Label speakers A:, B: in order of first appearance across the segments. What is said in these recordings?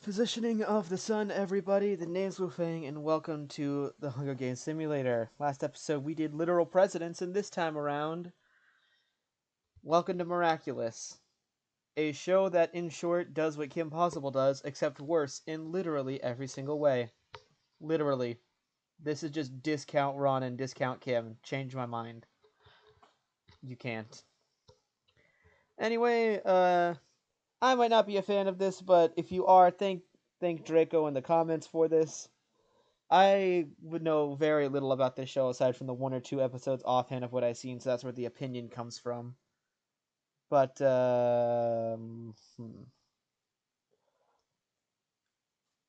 A: Positioning of the sun, everybody. The name's Wu Fang, and welcome to the Hunger Games Simulator. Last episode, we did literal presidents, and this time around, welcome to Miraculous. A show that, in short, does what Kim Possible does, except worse in literally every single way. Literally. This is just discount Ron and discount Kim. Change my mind. You can't. Anyway, I might not be a fan of this, but if you are, thank Draco in the comments for this. I would know very little about this show aside from the one or two episodes offhand of what I've seen, so that's where the opinion comes from. But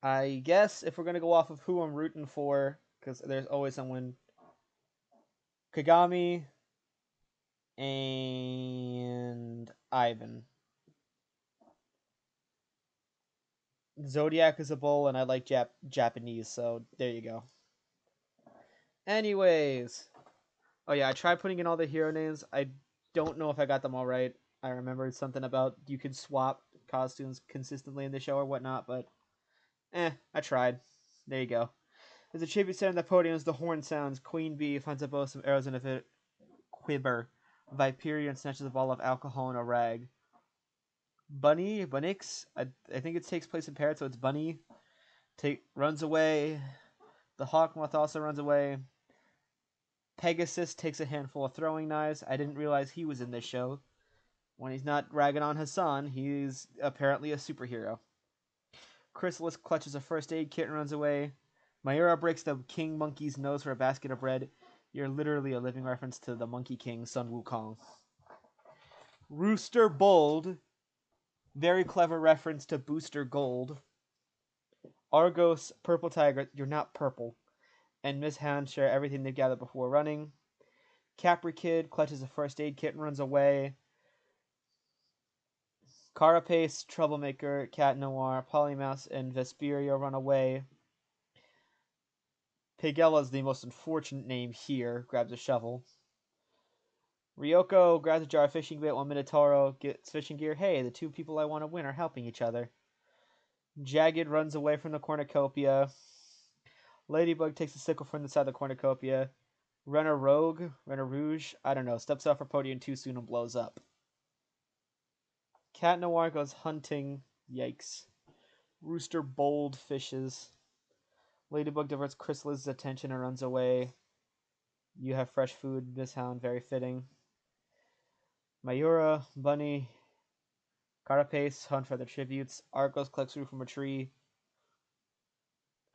A: I guess if we're gonna go off of who I'm rooting for, because there's always someone, Kagami and Ivan. Zodiac is a bull, and I like Japanese, so there you go. Anyways, oh yeah, I tried putting in all the hero names. I don't know if I got them all right. I remembered something about you could swap costumes consistently in the show or whatnot, but I tried. There you go. There's a tribute set on the podium as the horn sounds. Queen Bee finds a bow of arrows in a quiver. Viperion snatches a ball of alcohol in a rag. Bunnix, I think it takes place in Paris, so it's Bunny. Runs away. The Hawkmoth also runs away. Pegasus takes a handful of throwing knives. I didn't realize he was in this show. When he's not ragging on Hassan, he's apparently a superhero. Chrysalis clutches a first aid kit and runs away. Mayura breaks the king monkey's nose for a basket of bread. You're literally a living reference to the Monkey King, Sun Wukong. Rooster Bold, very clever reference to Booster Gold. Argos, Purple Tiger, you're not purple. And Miss Hound share everything they've gathered before running. Capri Kid clutches a first aid kit and runs away. Carapace, Troublemaker, Cat Noir, Polymouse, and Vesperia run away. Pigella's the most unfortunate name here, grabs a shovel. Ryoko grabs a jar of fishing bait while Minotauro gets fishing gear. Hey, the two people I want to win are helping each other. Jagged runs away from the cornucopia. Ladybug takes a sickle from the side of the cornucopia. Renner Rouge, I don't know, steps off her podium too soon and blows up. Cat Noir goes hunting. Yikes. Rooster Bold fishes. Ladybug diverts Chrysalis' attention and runs away. You have fresh food, Miss Hound, very fitting. Mayura, Bunny, Carapace hunt for the tributes. Argos collects fruit from a tree.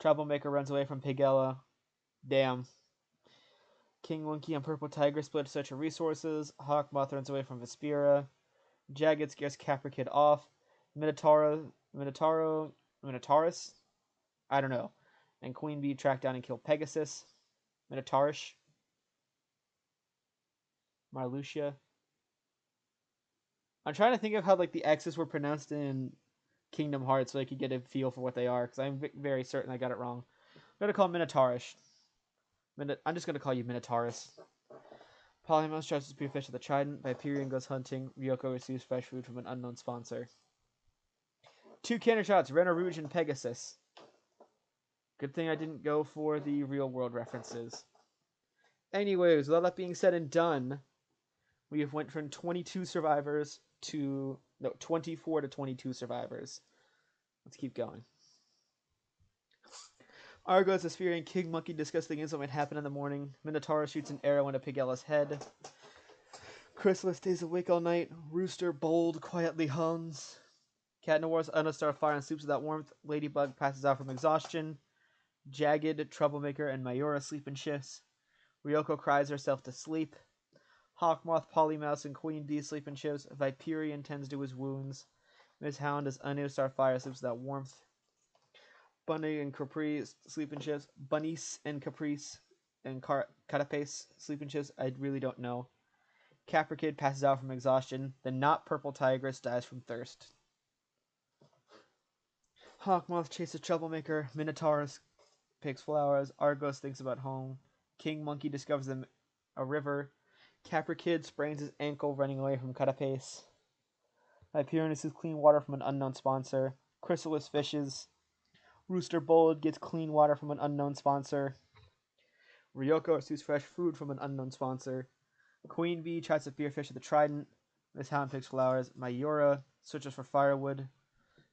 A: Troublemaker runs away from Pigella. Damn. King Monkey and Purple Tiger split to search for resources. Hawkmoth runs away from Vespera. Jagged scares Capra Kid off. Minotaurus? I don't know. And Queen Bee track down and kill Pegasus. Minotaurus. Marluxia. I'm trying to think of how like the X's were pronounced in Kingdom Hearts so I could get a feel for what they are, because I'm very certain I got it wrong. I'm going to call Minotaurus. I'm just going to call you Minotaurus. Polymouse tries to spearfish at the Trident. Viperion goes hunting. Ryoko receives fresh food from an unknown sponsor. Two cannon shots, Renner Rouge and Pegasus. Good thing I didn't go for the real world references. Anyways, with all that being said and done, we have went from 22 survivors to 24 to 22 survivors. Let's keep going. Argos, Vespera, and King Monkey discuss the things that might happen in the morning. Minotaur shoots an arrow into Pigella's head. Chrysalis stays awake all night. Rooster Bold quietly hums. Cat Noir's unstar fire and sleeps without warmth. Ladybug passes out from exhaustion. Jagged, Troublemaker, and Mayura sleep in shifts. Ryoko cries herself to sleep. Hawkmoth, Polymouse, and Queen Bee sleep in shifts. Viperion tends to his wounds. Miss Hound as Unstar Fire sleeps without warmth. Bunny and Caprice sleep in shifts. Bunnies and Caprice and Carapace sleep in shifts. I really don't know. Capra Kid passes out from exhaustion. The not purple tigress dies from thirst. Hawkmoth chases Troublemaker. Minotaurus picks flowers. Argos thinks about home. King Monkey discovers a river. Capra Kid sprains his ankle running away from Carapace. Hyperion receives clean water from an unknown sponsor. Chrysalis fishes. Rooster Bold gets clean water from an unknown sponsor. Ryoko receives fresh food from an unknown sponsor. Queen Bee tries to spearfish at the Trident. Miss Hound picks flowers. Mayura searches for firewood.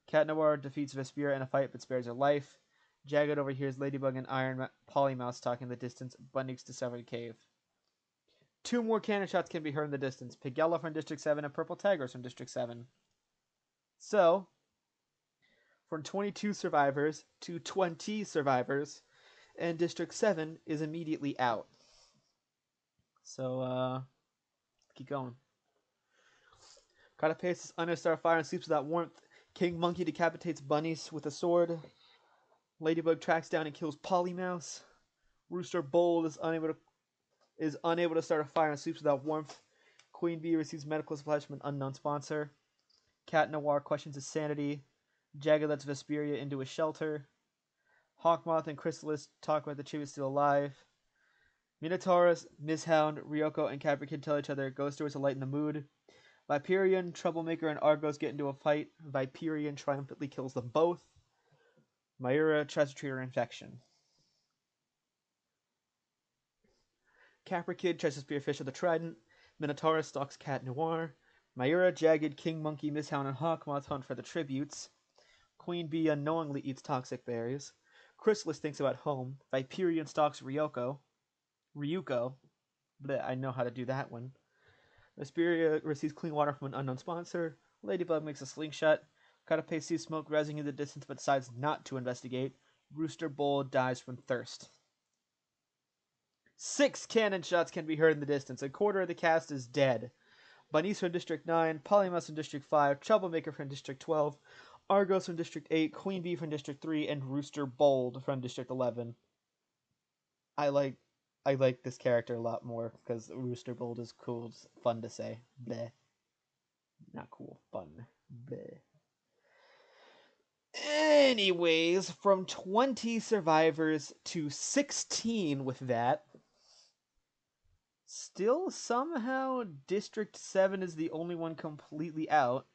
A: Cat Noir defeats Vespera in a fight but spares her life. Jagged overhears Ladybug and Iron Polymouse talking in the distance. Bunny's discovered cave. 2 more cannon shots can be heard in the distance. Pigella from District 7 and Purple Tigers from District 7. So, from 22 survivors to 20 survivors, and District 7 is immediately out. So, keep going. Carapace is under starfire and sleeps without warmth. King Monkey decapitates bunnies with a sword. Ladybug tracks down and kills Polymouse. Rooster Bold is unable to start a fire and sleeps without warmth. Queen Bee receives medical supplies from an unknown sponsor. Cat Noir questions his sanity. Jagged lets Vesperia into a shelter. Hawkmoth and Chrysalis talk about the tribute still alive. Minotaurus, Miss Hound, Ryoko, and Capricorn tell each other ghost stories to lighten the mood. Viperion, Troublemaker, and Argos get into a fight. Viperion triumphantly kills them both. Mayura tries to treat her infection. Caprikid tries to spearfish with the Trident. Minotaurus stalks Cat Noir. Mayura, Jagged, King Monkey, Miss Hound, and Hawkmoth hunt for the tributes. Queen Bee unknowingly eats toxic berries. Chrysalis thinks about home. Viperion stalks Ryuko. Bleh, I know how to do that one. Vesperia receives clean water from an unknown sponsor. Ladybug makes a slingshot. Carapace sees smoke rising in the distance but decides not to investigate. Rooster Bold dies from thirst. 6 cannon shots can be heard in the distance. A quarter of the cast is dead. Bunnies from District 9, Polymouse from District 5, Troublemaker from District 12, Argos from District 8, Queen Bee from District 3, and Rooster Bold from District 11. I like this character a lot more because Rooster Bold is cool. It's fun to say. Bleh. Not cool. Fun. Bleh. Anyways, from 20 survivors to 16 with that. Still, somehow, District 7 is the only one completely out.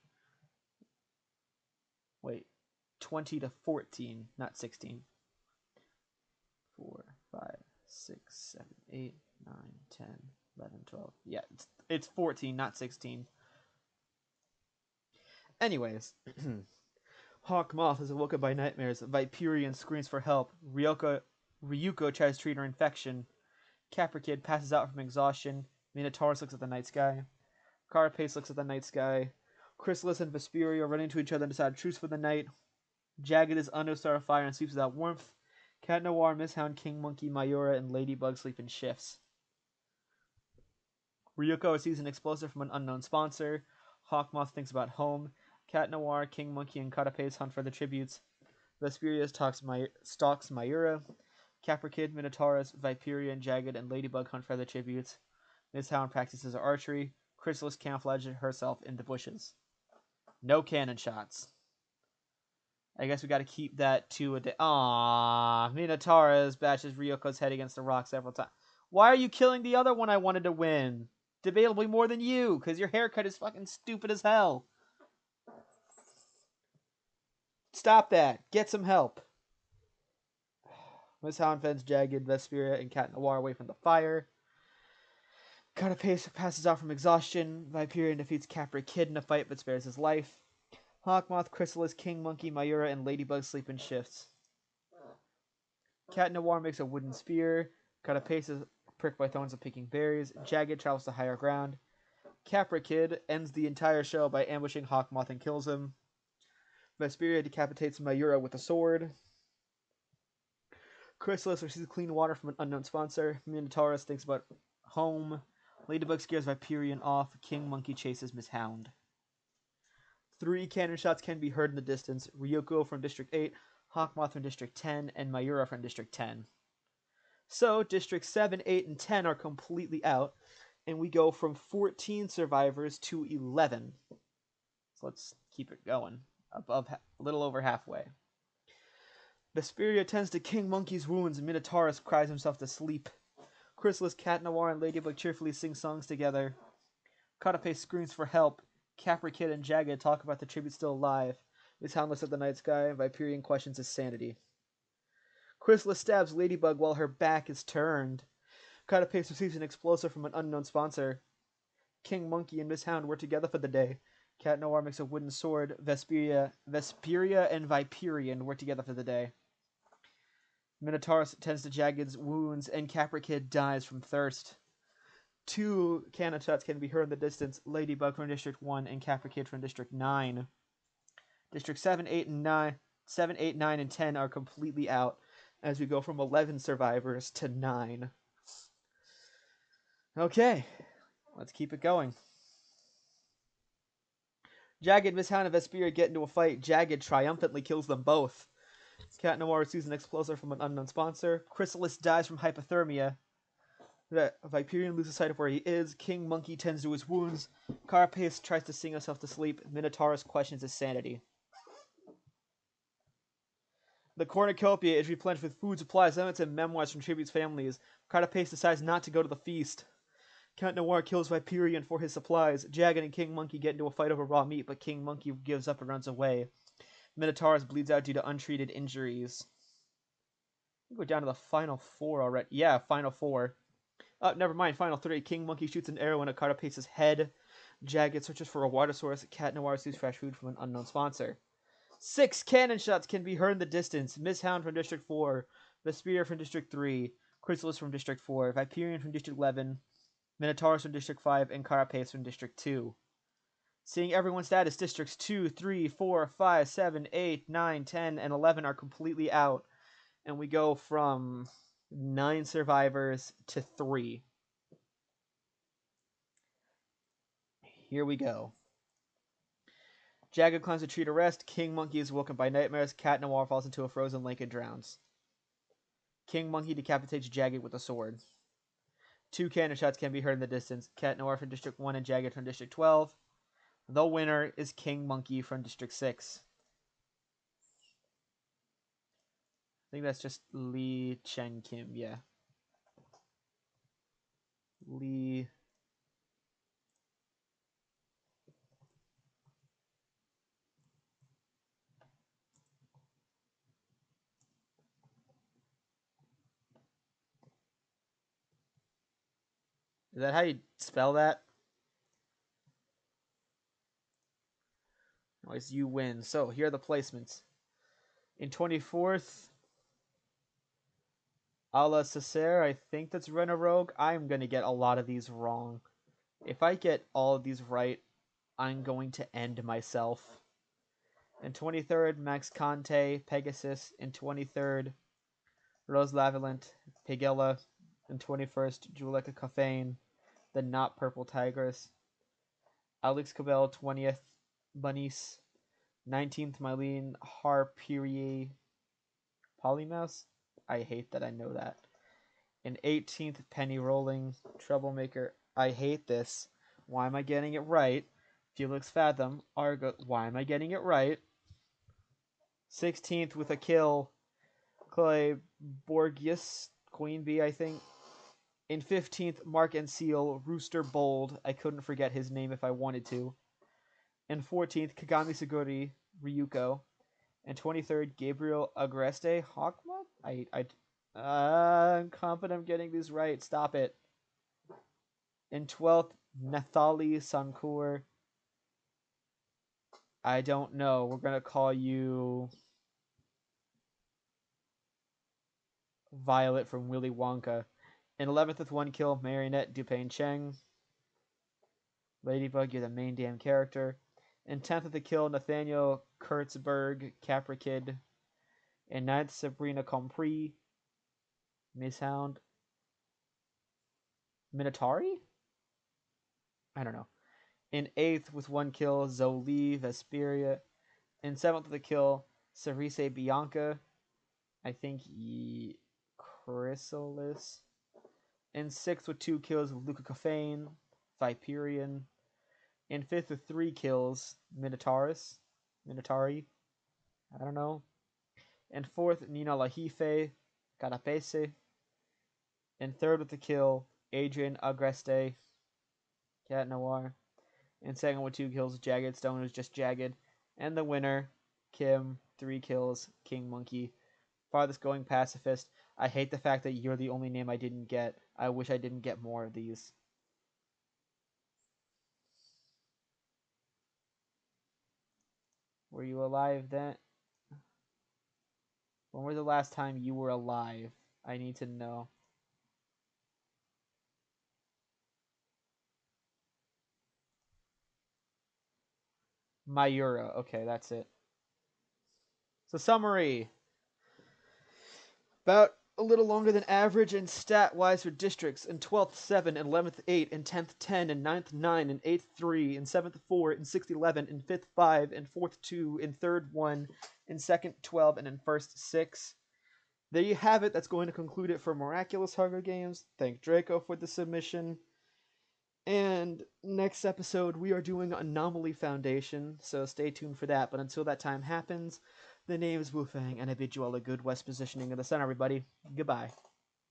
A: Wait. 20 to 14, not 16. 4, 5, 6, 7, 8, 9, 10, 11, 12. Yeah, it's 14, not 16. Anyways. Hawkmoth is awoken by nightmares. Viperion screams for help. Ryuko tries to treat her infection. Caprikid passes out from exhaustion. Minotaurus looks at the night sky. Carapace looks at the night sky. Chrysalis and Vesperia run into each other and decide truce for the night. Jagged is under starfire and sleeps without warmth. Cat Noir, Miss Hound, King Monkey, Mayura, and Ladybug sleep in shifts. Ryuko receives an explosive from an unknown sponsor. Hawkmoth thinks about home. Cat Noir, King Monkey, and Carapace hunt for the tributes. Vesperia stalks Mayura. Caprikid, Minotaurus, Viperion, Jagged, and Ladybug hunt for the tributes. Miss Hound practices her archery. Chrysalis camouflages herself in the bushes. No cannon shots. I guess we gotta keep that to a day. Aww, Minotaurus bashes Ryoko's head against the rock several times. Why are you killing the other one I wanted to win? Debatably more than you, because your haircut is fucking stupid as hell. Stop that. Get some help. Miss Hound fends Jagged, Vesperia, and Cat Noir away from the fire. Carapace passes out from exhaustion. Viperion defeats Caprikid in a fight but spares his life. Hawkmoth, Chrysalis, King Monkey, Mayura, and Ladybug sleep in shifts. Cat Noir makes a wooden spear. Carapace is pricked by thorns of picking berries. Jagged travels to higher ground. Caprikid ends the entire show by ambushing Hawkmoth and kills him. Vesperia decapitates Mayura with a sword. Chrysalis receives clean water from an unknown sponsor. Minotaurus thinks about home. Ladybug scares Viperion off. King Monkey chases Miss Hound. 3 cannon shots can be heard in the distance. Ryuko from District 8, Hawkmoth from District 10, and Mayura from District 10. So, District 7, 8, and 10 are completely out, and we go from 14 survivors to 11. So let's keep it going. A little over halfway. Vesperia tends to King Monkey's wounds, and Minotaurus cries himself to sleep. Chrysalis, Cat Noir, and Ladybug cheerfully sing songs together. Carapace screams for help. Caprikid and Jagged talk about the tribute still alive. Miss Hound looks at the night sky, and Viperion questions his sanity. Chrysalis stabs Ladybug while her back is turned. Carapace receives an explosive from an unknown sponsor. King Monkey and Miss Hound were together for the day. Cat Noir makes a wooden sword. Vesperia and Viperian were together for the day. Minotaurus tends to Jagged's wounds, and Caprikid dies from thirst. 2 cannon shots can be heard in the distance. Ladybug from District 1 and Caprikid from District 9. District 7, 8, and 9, and 10 are completely out as we go from 11 survivors to 9. Okay, let's keep it going. Jagged, Miss Hound, and Vesperia get into a fight. Jagged triumphantly kills them both. Cat Noir receives an explosive from an unknown sponsor. Chrysalis dies from hypothermia. Viperian loses sight of where he is. King Monkey tends to his wounds. Carapace tries to sing himself to sleep. Minotaurus questions his sanity. The cornucopia is replenished with food, supplies, elements, and memoirs from tributes' families. Carapace decides not to go to the feast. Count Noir kills Viperian for his supplies. Jagged and King Monkey get into a fight over raw meat, but King Monkey gives up and runs away. Minotaurus bleeds out due to untreated injuries. We're down to the final 4 already. Yeah, final 4. Never mind, final 3. King Monkey shoots an arrow in a Carapace's head. Jagged searches for a water source. Cat Noir receives fresh food from an unknown sponsor. 6 cannon shots can be heard in the distance. Miss Hound from District 4. Vesperia from District 3. Chrysalis from District 4. Viperian from District 11. Minotaurus from District 5. And Carapace from District 2. Seeing everyone's status, Districts 2, 3, 4, 5, 7, 8, 9, 10, and 11 are completely out. And we go from 9 survivors to 3. Here we go. Jagged climbs a tree to rest. King Monkey is woken by nightmares. Cat Noir falls into a frozen lake and drowns. King Monkey decapitates Jagged with a sword. 2 cannon shots can be heard in the distance. Cat Noir from District 1 and Jagged from District 12. The winner is King Monkey from District 6. I think that's just Lee Chen Kim, yeah. Lee. Is that how you spell that? Always you win. So here are the placements. In 24th, a la Cesare, I think that's Rena Rogue. I'm going to get a lot of these wrong. If I get all of these right, I'm going to end myself. In 23rd, Max Conte, Pegasus. In 23rd, Rose Lavalent, Pigella. In 21st, Juleka Coffane, the Not Purple Tigress. Alex Cabell, 20th, Bunnies. 19th, Mylene Harperier Polymouse. I hate that I know that. In 18th, Penny Rolling Troublemaker. I hate this. Why am I getting it right? Felix Fathom Argo. Why am I getting it right? 16th with a kill, Chloe Borgias, Queen Bee, I think. In 15th, Mark and Seal, Rooster Bold. I couldn't forget his name if I wanted to. In 14th, Kagami Suguri, Ryuko. And 23rd, Gabriel Agreste, Hawkmoth? I'm confident I'm getting these right. Stop it. In 12th, Nathali Sankur. I don't know. We're going to call you Violet from Willy Wonka. In 11th with 1 kill, Marionette Dupain Cheng. Ladybug, you're the main damn character. In 10th with a kill, Nathaniel Kurtzberg, Caprikid. In 9th, Sabrina Compris. Miss Hound. Minotari? I don't know. In 8th with 1 kill, Zoli Vesperia. In 7th with a kill, Cerise Bianca. I think Chrysalis. In 6th with 2 kills, Luca Caffane, Viperian. In 5th with 3 kills, Minotauri. I don't know. In 4th, Nina Lahife, Carapace. In 3rd with the kill, Adrian Agreste, Cat Noir. In 2nd with 2 kills, Jagged Stone was just Jagged. And the winner, Kim, 3 kills, King Monkey. Farthest going pacifist. I hate the fact that you're the only name I didn't get. I wish I didn't get more of these. Were you alive then? When was the last time you were alive? I need to know. Mayura. Okay, that's it. So summary. About a little longer than average and stat-wise for districts, in 12th 7, and 11th 8, and 10th 10, and 9th 9, and 8th 3, and 7th 4, and 6th 11, and 5th 5, and 4th 2, and 3rd 1, and 2nd 12, and in 1st 6. There you have it. That's going to conclude it for Miraculous Hunger Games. Thank Draco for the submission. And next episode, we are doing Anomaly Foundation, so stay tuned for that. But until that time happens, the name is Wu Fang, and I bid you all a good West positioning in the sun, everybody. Goodbye.